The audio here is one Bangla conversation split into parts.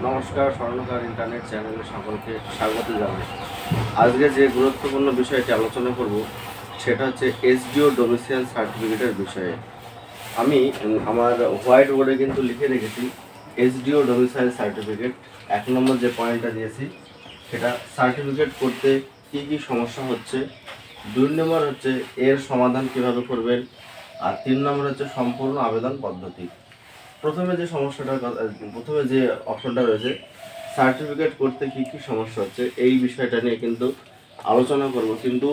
নমস্কার, স্বর্ণকার ইন্টারনেট চ্যানেলে সকলকে স্বাগত জানাই। আজকে যে গুরুত্বপূর্ণ বিষয়টি আলোচনা করব সেটা হচ্ছে এসডিও ডোমিসাইল সার্টিফিকেটের বিষয়ে। আমি আমার হোয়াইট বোর্ডে কিন্তু লিখে রেখেছি এসডিও ডোমিসাইল সার্টিফিকেট। 1 নম্বর যে পয়েন্টটা দিয়েছি সেটা সার্টিফিকেট করতে কি কি সমস্যা হচ্ছে, 2 নম্বর হচ্ছে এর সমাধান কিভাবে করবেন, আর 3 নম্বর হচ্ছে সম্পূর্ণ আবেদন পদ্ধতি। প্রথমে যে অপশনটা রয়েছে সার্টিফিকেট করতে কি কি সমস্যা হচ্ছে, এই বিষয়টা নিয়ে কিন্তু আলোচনা করব। কিন্তু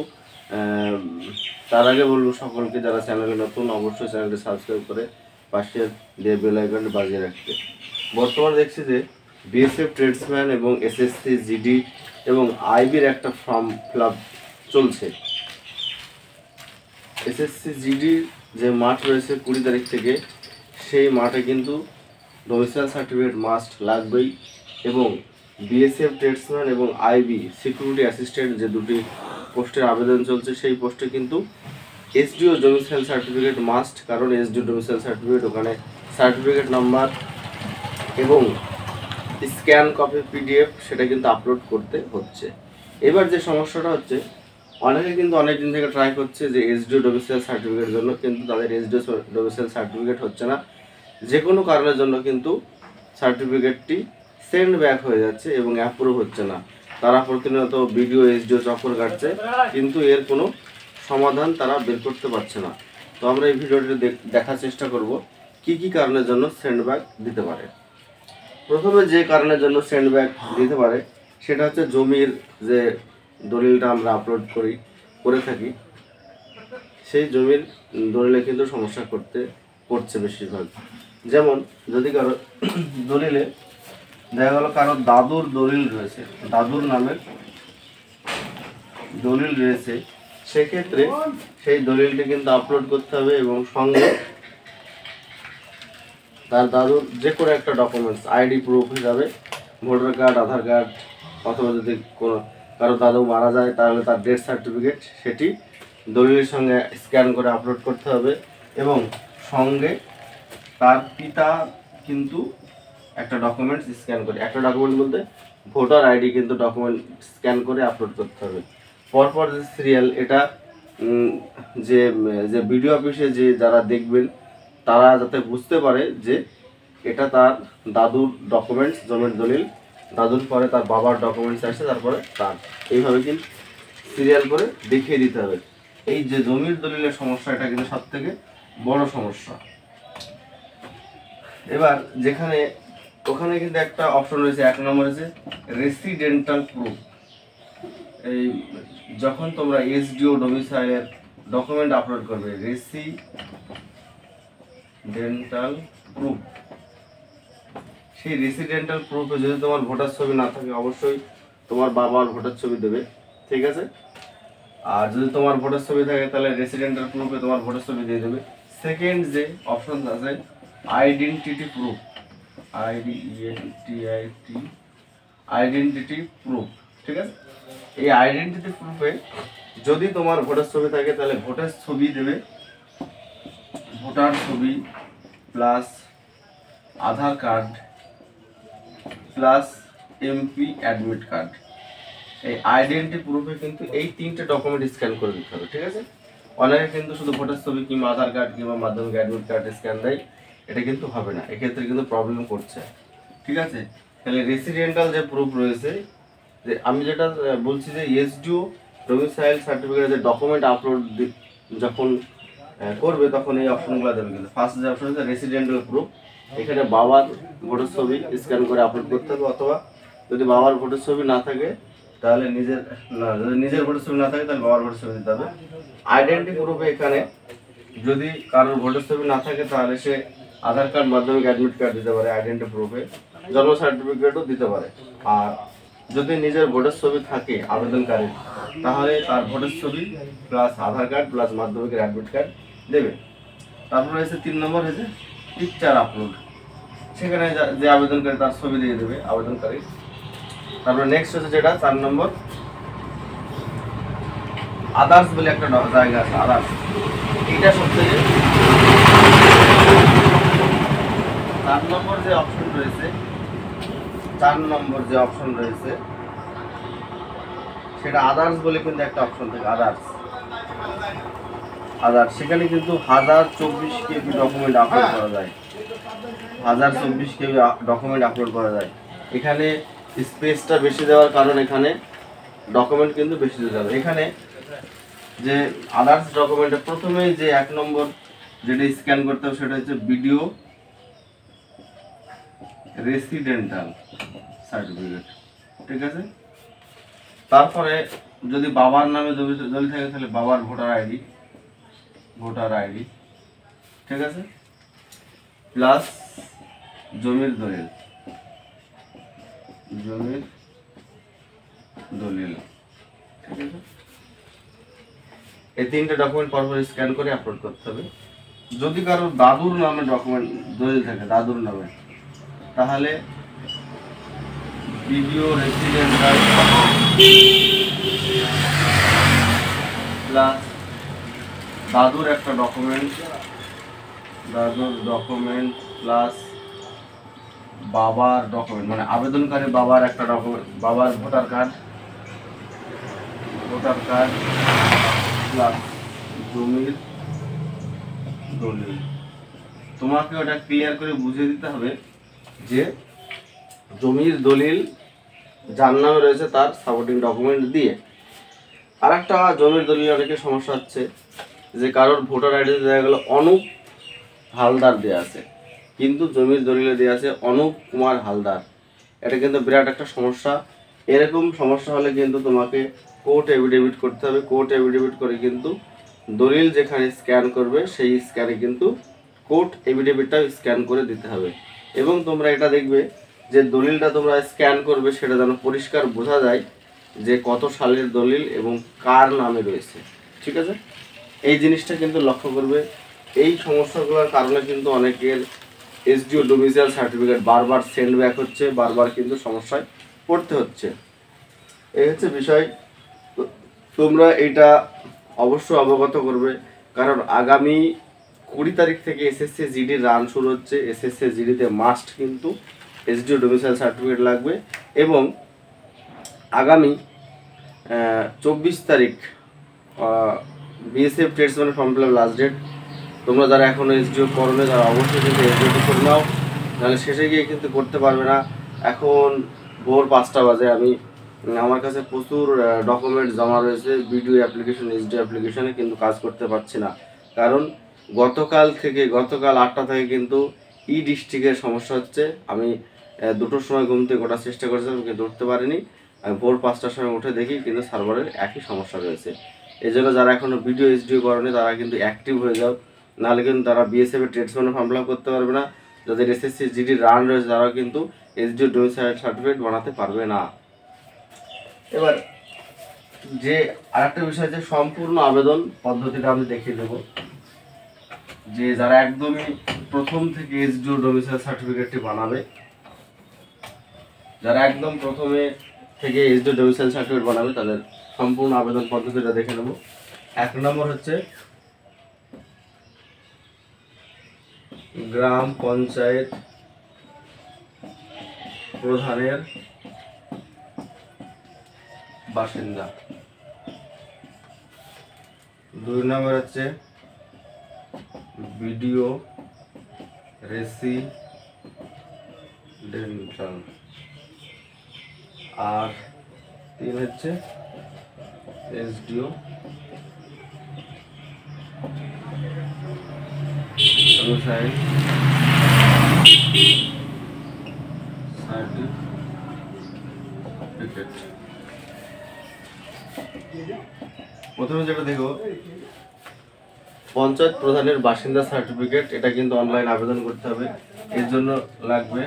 তার আগে বলবো সকলকে যারা চ্যানেলে নতুন অবশ্যই চ্যানেলটি সাবস্ক্রাইব করে পাশে দিয়ে বেল আইকনটি বাজিয়ে রাখতে। বর্তমানে দেখছি যে বিএসএফ ট্রেডসম্যান এবং এসএসসি জিডি এবং আইবির একটা ফর্ম ফিল আপ চলছে। এসএসসি জিডির যে মাঠ রয়েছে 20 তারিখ থেকে, সেই মাঠে কিন্তু ডোমিসাইল সার্টিফিকেট মাস্ট লাগবেই। এবং বিএসএফ ট্রেডসম্যান এবং আইবি সিকিউরিটি অ্যাসিস্ট্যান্ট যে দুটি পোস্টের আবেদন চলছে, সেই পোস্টে কিন্তু এসডিও ডোমিসাইল সার্টিফিকেট মাস্ট। কারণ এসডিও ডোমিসাইল সার্টিফিকেট ওখানে সার্টিফিকেট নাম্বার এবং স্ক্যান কপি পিডিএফ সেটা কিন্তু আপলোড করতে হচ্ছে। এবার যে সমস্যাটা হচ্ছে, অনেকে কিন্তু অনেক দিন থেকে ট্রাই করছে যে এসডিও ডোমিসাইল সার্টিফিকেটের জন্য, কিন্তু তাদের এসডিও ডোমিসাইল সার্টিফিকেট হচ্ছে না। যে কোনো কারণের জন্য কিন্তু সার্টিফিকেটটি সেন্ড ব্যাক হয়ে যাচ্ছে এবং অ্যাপ্রুভ হচ্ছে না। তারা প্রতিনিয়ত ভিডিও এসডিও চক্কর কাটছে, কিন্তু এর কোনো সমাধান তারা বের করতে পারছে না। তো আমরা এই ভিডিওটি দেখার চেষ্টা করব কি কি কারণের জন্য সেন্ড ব্যাক দিতে পারে। প্রথমে যে কারণের জন্য সেন্ড ব্যাক দিতে পারে সেটা হচ্ছে জমির যে দলিলটা আমরা আপলোড করে থাকি, সেই জমির দলিলে কিন্তু সমস্যা পড়ছে বেশিরভাগ। যেমন যদি কারো দলিলে দেখা গেল কারো দাদুর দলিল রয়েছে, দাদুর নামের দলিল রয়েছে, সেক্ষেত্রে সেই দলিলটি কিন্তু আপলোড করতে হবে এবং সঙ্গে তার দাদুর যে কোনো একটা ডকুমেন্টস, আইডি প্রুফ হিসাবে ভোটার কার্ড, আধার কার্ড, অথবা যদি কোনো কারো দাদু মারা যায় তাহলে তার ডেথ সার্টিফিকেট, সেটি দলিলের সঙ্গে স্ক্যান করে আপলোড করতে হবে। এবং সঙ্গে তার পিতা কিন্তু একটা ডকুমেন্টস স্ক্যান করে, একটা ডকুমেন্ট বলতে ভোটার আইডি কিন্তু ডকুমেন্ট স্ক্যান করে আপলোড করতে হবে। পরপর যে সিরিয়াল, এটা যে যে বিডিও অফিসে যে যারা দেখবেন তারা যাতে বুঝতে পারে যে এটা তার দাদুর ডকুমেন্টস, জমির দলিল, দাদুর পরে তার বাবার ডকুমেন্টস আসছে, তারপরে তার, এইভাবে কিন্তু সিরিয়াল করে দেখিয়ে দিতে হবে। এই যে জমির দলিলের সমস্যা, এটা কিন্তু সব থেকে বড় সমস্যা। এবার ওখানে কিন্তু একটা অপশন রয়েছে, 1 নম্বরে যে রেসিডেন্টাল প্রুফ। এই যখন তোমরা এসডিও ডোমিসাইলের ডকুমেন্ট আপলোড করবে, রেসিডেন্টাল প্রুফ, সেই রেসিডেন্টাল প্রুফে যদি তোমার ভোটার ছবি না থাকে, অবশ্যই তোমার বাবার ভোটার ছবি দেবে, ঠিক আছে? আর যদি তোমার ভোটার ছবি থাকে তাহলে রেসিডেন্টাল প্রুফে তোমার ভোটার ছবি দিয়ে দেবে। সেকেন্ড যে অপশন আছে আইডেন্টিটি প্রুফ, আইডেন্টিটি প্রুফ, ঠিক আছে? এই আইডেন্টিটি প্রুফে যদি তোমার ভোটার ছবি থাকে তাহলে ভোটার ছবি দেবে, ভোটার ছবি plus Aadhaar card plus MP admit card. এই আইডেন্টিটি প্রুফে কিন্তু এই 3টে ডকুমেন্ট স্ক্যান করে দিতে হবে, ঠিক আছে? অনেকে কিন্তু শুধু ভোটার ছবি কিংবা আধার কার্ড কিংবা মাধ্যমিক অ্যাডমিট কার্ড স্ক্যান দেয়, এটা কিন্তু হবে না, এক্ষেত্রে কিন্তু প্রবলেম করছে, ঠিক আছে? তাহলে রেসিডেন্টাল যে প্রুফ রয়েছে, যে আমি যেটা বলছি যে এসডিও ডোমিসাইল সার্টিফিকেটের যে ডকুমেন্ট আপলোড যখন করবে তখন এই অপশনগুলো দেবে। কিন্তু ফার্স্ট যে অপশন হচ্ছে রেসিডেন্টাল প্রুফ, এখানে বাবার ভোটার ছবি স্ক্যান করে আপলোড করতে হবে, অথবা যদি বাবার ভোটার ছবি না থাকে তাহলে যদি নিজের ভোটার ছবি না থাকে তাহলে বাবার ভোটার ছবি দিতে হবে। আইডেন্টিটি প্রুফে এখানে যদি কারোর ভোটার ছবি না থাকে তাহলে সে আধার কার্ড, মাধ্যমিক অ্যাডমিট কার্ড দিতে পারে, আইডেন্টিটি প্রুফে জন্ম সার্টিফিকেটও দিতে পারে। আর যদি নিজের ভোটার ছবি থাকে আবেদনকারী, তাহলে তার ভোটার ছবি প্লাস আধার কার্ড প্লাস মাধ্যমিকের অ্যাডমিট কার্ড দেবে। তারপর হয়েছে 3 নম্বর হয়েছে পিকচার আপলোড, সেখানে যে আবেদনকারী তার ছবি দিয়ে দেবে আবেদনকারী। তারপর নেক্সট হচ্ছে যেটা 4 নম্বর আদার্স বলে একটা জায়গা আছে, আদার্স। এইটা সবথেকে 4 নম্বর যে অপশন রয়েছে 4 নম্বর যে অপশন রয়েছে সেটা আদার্স বলে কিন্তু একটা অপশন থাকে, আদার্স সেখানে কিন্তু 1024 কেবি ডকুমেন্ট আপলোড করা যায়, 1024 কেবি ডকুমেন্ট আপলোড করা যায়। এখানে স্পেসটা বেশি দেওয়ার কারণ এখানে ডকুমেন্ট কিন্তু বেশি দিতে হবে। এখানে যে আদার্স ডকুমেন্টে প্রথমেই যে 1 নম্বর যেটা স্ক্যান করতে হবে সেটা হচ্ছে ভিডিও রেসিডেন্টাল সার্টিফিকেট, ঠিক আছে। তারপরে যদি বাবার নামে জমি থাকে তাহলে বাবার ভোটার আইডি, ঠিক আছে, প্লাস জমির দলিল, ঠিক আছে। এই 3টে ডকুমেন্ট পরপর স্ক্যান করে আপলোড করতে হবে। যদি কারো দাদুর নামে ডকুমেন্ট দলিল থাকে, দাদুর নামে, তাহলে ভিডিও রেসিডেন্টাল প্লাস দাদুর একটা ডকুমেন্ট, প্লাস বাবার ডকুমেন্ট, মানে আবেদনকারী বাবার একটা ডকুমেন্ট, বাবার ভোটার কার্ড প্লাস জমির দলিল। তোমাকে ওটা ক্লিয়ার করে বুঝিয়ে দিতে হবে যে জমির দলিল যার নামে রয়েছে তার সাপোর্টিং ডকুমেন্ট দিয়ে। আর একটা জমির দলিল অনেকের সমস্যা হচ্ছে যে কারোর ভোটার আইডিতে দেখা গেল অনুপ হালদার দেওয়া আছে, কিন্তু জমির দলিলে দেওয়া আছে অনুপ কুমার হালদার। এটা কিন্তু বিরাট একটা সমস্যা। এরকম সমস্যা হলে কিন্তু তোমাকে কোর্ট এফিডেভিট করতে হবে। কোর্ট এফিডেভিট করে কিন্তু দলিল যেখানে স্ক্যান করবে সেই স্ক্যানে কিন্তু কোর্ট এফিডেভিটটাও স্ক্যান করে দিতে হবে। এবং তোমরা এটা দেখবে যে দলিলটা তোমরা স্ক্যান করবে সেটা যেন পরিষ্কার বোঝা যায় যে কত সালের দলিল এবং কার নামে রয়েছে, ঠিক আছে। এই জিনিসটা কিন্তু লক্ষ্য করবে। এই সমস্যাগুলোর কারণে কিন্তু অনেকের এসডিও ডোমিসাইল সার্টিফিকেট বারবার সেন্ড ব্যাক হচ্ছে, বারবার কিন্তু সমস্যায় পড়তে হচ্ছে। এই হচ্ছে বিষয়। তোমরা এটা অবশ্যই অবগত করবে, কারণ আগামী 20 তারিখ থেকে এসএসসি জিডির রান শুরু হচ্ছে। এসএসসি জিডিতে মাস্ট কিন্তু এসডিও ডোমিসাইল সার্টিফিকেট লাগবে। এবং আগামী 24 তারিখ BSF tradesman form fill up last date. তোমরা যারা এখনও এসডিও করোনি তারা অবশ্যই কিন্তু এসডিওটি করে নাও, নাহলে শেষে গিয়ে কিন্তু করতে পারবে না। এখন ভোর 5টা বাজে, আমার কাছে প্রচুর ডকুমেন্ট জমা রয়েছে ভিডিও অ্যাপ্লিকেশন, এসডিও অ্যাপ্লিকেশনে, কিন্তু কাজ করতে পারছি না। কারণ গতকাল 8টা থেকে কিন্তু ডিস্ট্রিক্টের সমস্যা হচ্ছে। আমি 2টোর সময় ঘুম থেকে ওঠার চেষ্টা করেছিলাম কিন্তু উঠতে পারিনি। আমি ভোর 5টার সময় উঠে দেখি কিন্তু সার্ভারের একই সমস্যা রয়েছে। এই জন্য যারা এখনও ভিডিও এসডিও করেনি তারা কিন্তু অ্যাক্টিভ হয়ে যাও, নাহলে কিন্তু তারা বিএসএফ এর ট্রেডসম্যানের ফর্ম ফিল আপ করতে পারবে না। যাদের এসএসসি জিডি রান রয়েছে তারাও কিন্তু এসডিও ডোমিসাইল সার্টিফিকেট বানাতে পারবে না। এবার যে আরেকটা বিষয় আছে, সম্পূর্ণ আবেদন পদ্ধতিটা আমি দেখিয়ে দেবো। যে যারা একদমই প্রথম থেকে এসডিও ডোমিসাইল সার্টিফিকেটটি বানাবে, যারা একদম প্রথমে থেকে এসডিও ডোমিসাইল সার্টিফিকেট বানাবে তাদের সম্পূর্ণ আবেদন পদ্ধতিটা দেখে নেব। 1 নম্বর হচ্ছে গ্রাম পঞ্চায়েত প্রধানের বাসিন্দা। 2 নম্বর হচ্ছে ভিডিও রেসিডেন্টাল। আর 3 হচ্ছে এসডিও ডোমিসাইল সার্টিফিকেট। প্রথমে যেটা দেখো, পঞ্চায়েত প্রধানের বাসিন্দা সার্টিফিকেট, এটা কিন্তু অনলাইন আবেদন করতে হবে। এর জন্য লাগবে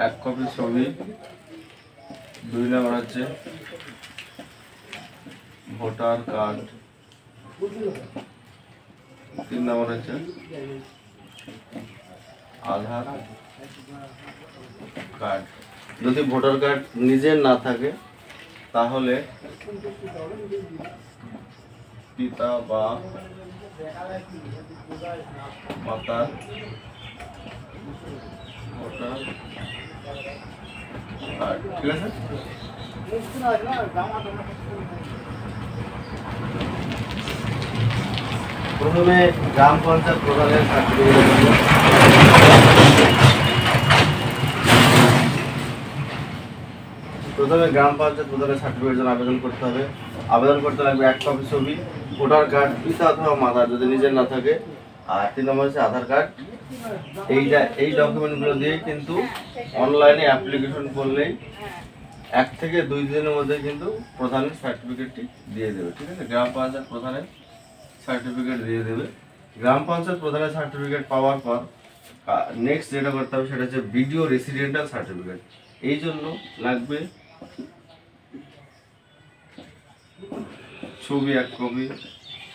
1 কপি ছবি। 2 নম্বর হচ্ছে ভোটার কার্ড। 3 নম্বর হচ্ছে আধার কার্ড। যদি ভোটার কার্ড নিজের না থাকে তাহলে পিতা বা মাতার ভোটার কার্ড, ঠিক আছে। প্রথমে গ্রাম পঞ্চায়েত প্রধানের সার্টিফিকেট, প্রথমে গ্রাম পঞ্চায়েত প্রধানের সার্টিফিকেটের জন্য আবেদন করতে হবে। আবেদন করতে লাগবে 1 কপি ছবি, ভোটার কার্ড, পিতা অথবা মাতা যদি নিজের না থাকে, আর 3 নম্বর হচ্ছে আধার কার্ড। এই ডকুমেন্টগুলো দিয়ে কিন্তু অনলাইনে অ্যাপ্লিকেশন করলেই 1 থেকে 2 দিনের মধ্যে কিন্তু প্রধানের সার্টিফিকেটটি দিয়ে দেবে, ঠিক আছে। গ্রাম পঞ্চায়েত প্রধানের সার্টিফিকেট দিয়ে দেবে। গ্রাম পঞ্চায়েত প্রধানের সার্টিফিকেট পাওয়ার পর নেক্সট যেটা করতে হবে সেটা হচ্ছে ভিডিও রেসিডেন্টাল সার্টিফিকেট। এই জন্য লাগবে ছবি 1 কপি,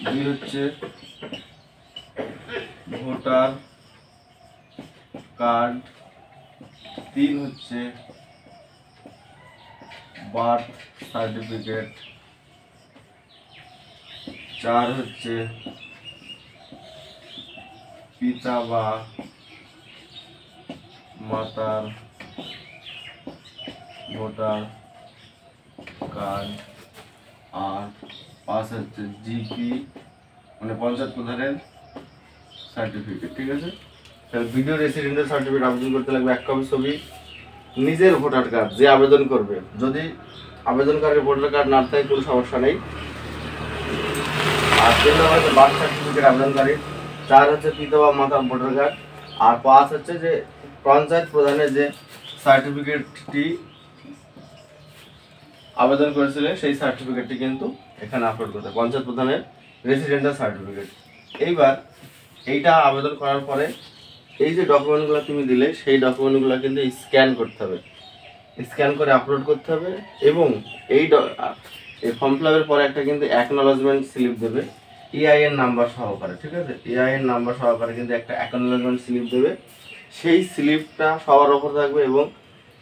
2 হচ্ছে ভোটার কার্ড, 3 হচ্ছে বার্থ সার্টিফিকেট, 4 হচ্ছে পিতা বা মাতার ভোটার কার্ড, আর 5 হচ্ছে জিপি মানে পঞ্চায়েত প্রধানের সার্টিফিকেট, ঠিক আছে। তাহলে ভিডিও রেসিডেন্টাল সার্টিফিকেট আবেদন করতে লাগবে 1 কপি ছবি, নিজের ভোটার কার্ড যে আবেদন করবে, যদি আবেদনকারীর ভোটার কার্ড না থাকে কোনো সমস্যা নেই, আর 3 নম্বর হচ্ছে বার্থ সার্টিফিকেট আবেদনকারীর, 4 হচ্ছে পিতা বা মাতার ভোটার কার্ড, আর 5 হচ্ছে যে পঞ্চায়েত প্রধানের যে সার্টিফিকেটটি আবেদন করেছিলেন সেই সার্টিফিকেটটি কিন্তু এখানে আপলোড করতে হবে, পঞ্চায়েত প্রধানের রেসিডেন্টাল সার্টিফিকেট। এইবার এইটা আবেদন করার পরে এই যে ডকুমেন্টগুলো তুমি দিলে সেই ডকুমেন্টগুলো কিন্তু স্ক্যান করতে হবে, স্ক্যান করে আপলোড করতে হবে, এবং এই ফর্ম ফিল আপের পরে একটা কিন্তু অ্যাকনোলেজমেন্ট স্লিপ দেবে EIN নাম্বার সহকারে, ঠিক আছে। EIN নাম্বার সহকারে কিন্তু একটা অ্যাকনোলেজমেন্ট স্লিপ দেবে, সেই স্লিপটা সবার ওপর থাকবে, এবং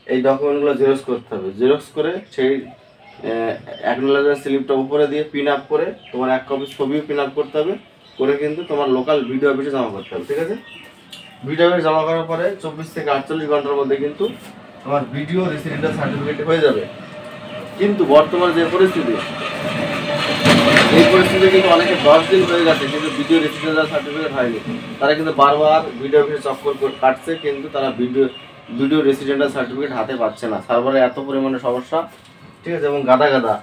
এই ডকুমেন্টগুলো জেরক্স করতে হবে, জেরক্স করে সেই অ্যাকনোলেজমেন্ট স্লিপটা উপরে দিয়ে পিন আপ করে তোমার 1 কপি ছবিও পিন আপ করতে হবে, করে কিন্তু তোমার লোকাল ভিডিও অফিসে জমা করতে হবে, ঠিক আছে। ভিডিও অফিসে জমা করার পরে 24 থেকে 48 ঘন্টার মধ্যে কিন্তু তোমার ভিডিও রেসিডেন্টাল সার্টিফিকেট হয়ে যাবে। কিন্তু বর্তমানে যে পরিস্থিতি, এই পরিস্থিতিতে কিন্তু অনেকে 10 দিন হয়ে গেছে কিন্তু ভিডিও রেসিডেন্টাল সার্টিফিকেট হয়নি, তারা কিন্তু বারবার ভিডিও অফিসে চক্কর কাটছে, কিন্তু তারা ভিডিও রেসিডেন্টাল সার্টিফিকেট হাতে পাচ্ছে না, সার্ভারে এত পরিমাণে সমস্যা, ঠিক আছে, এবং গাদা গাদা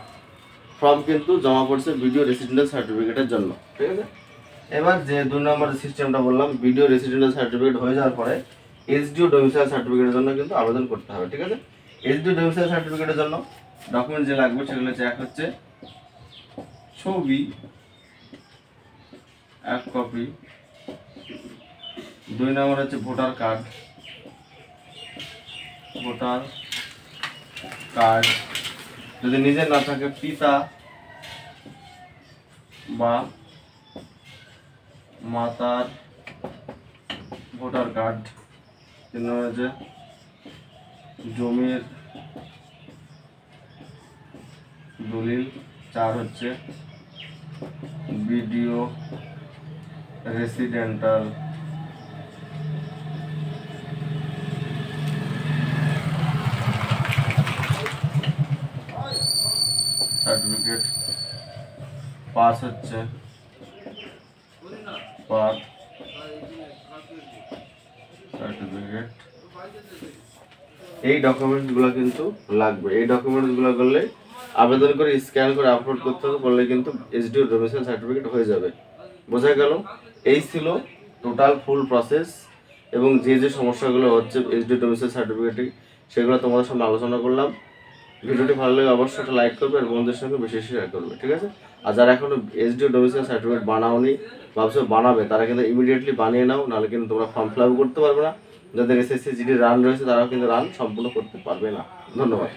ফর্ম কিন্তু জমা পড়ছে ভিডিও রেসিডেন্টাল সার্টিফিকেটের জন্য, ঠিক আছে। এবার যে 2 নম্বরের সিস্টেমটা বললাম, ভিডিও রেসিডেন্টাল সার্টিফিকেট হয়ে যাওয়ার পরে SDO ডোমিসাইল সার্টিফিকেটের জন্য কিন্তু আবেদন করতে হবে, ঠিক আছে। SDO ডোমিসাইল সার্টিফিকেটের জন্য ডকুমেন্ট যে লাগবে সেগুলো হচ্ছে, 1 হচ্ছে ছবি 1 কপি, 2 নম্বর হচ্ছে ভোটার কার্ড, যদি নিজের না থাকে পিতা বা মাতার ভোটার কার্ড, 3 নম্বর হচ্ছে জমির দলিল, 4 হচ্ছে ভিডিও রেসিডেন্টাল সার্টিফিকেট, 5 হচ্ছে বার্থ সার্টিফিকেট। এই ডকুমেন্টসগুলো কিন্তু লাগবে, এই ডকুমেন্টসগুলো করলে আবেদন করে স্ক্যান করে আপলোড করতে হবে, করলে কিন্তু SDO ডোমিসাইল সার্টিফিকেট হয়ে যাবে। বোঝা গেল? এই ছিল টোটাল ফুল প্রসেস, এবং যে যে সমস্যাগুলো হচ্ছে SDO ডোমিসাইল সার্টিফিকেটে সেগুলো তোমাদের সামনে আলোচনা করলাম। ভিডিওটি ভালো লাগে অবশ্যই একটা লাইক করবে আর বন্ধুদের সঙ্গে বেশি শেয়ার করবে, ঠিক আছে। আর যারা এখনো SDO ডোমিসাইল সার্টিফিকেট বানাওনি, ভাবছো বানাবে, তারা কিন্তু ইমিডিয়েটলি বানিয়ে নাও, নাহলে কিন্তু তোমরা ফর্ম ফিল আপ করতে পারবে না। যাদের SSC GD রান রয়েছে তারাও কিন্তু রান সম্পূর্ণ করতে পারবে না। ধন্যবাদ।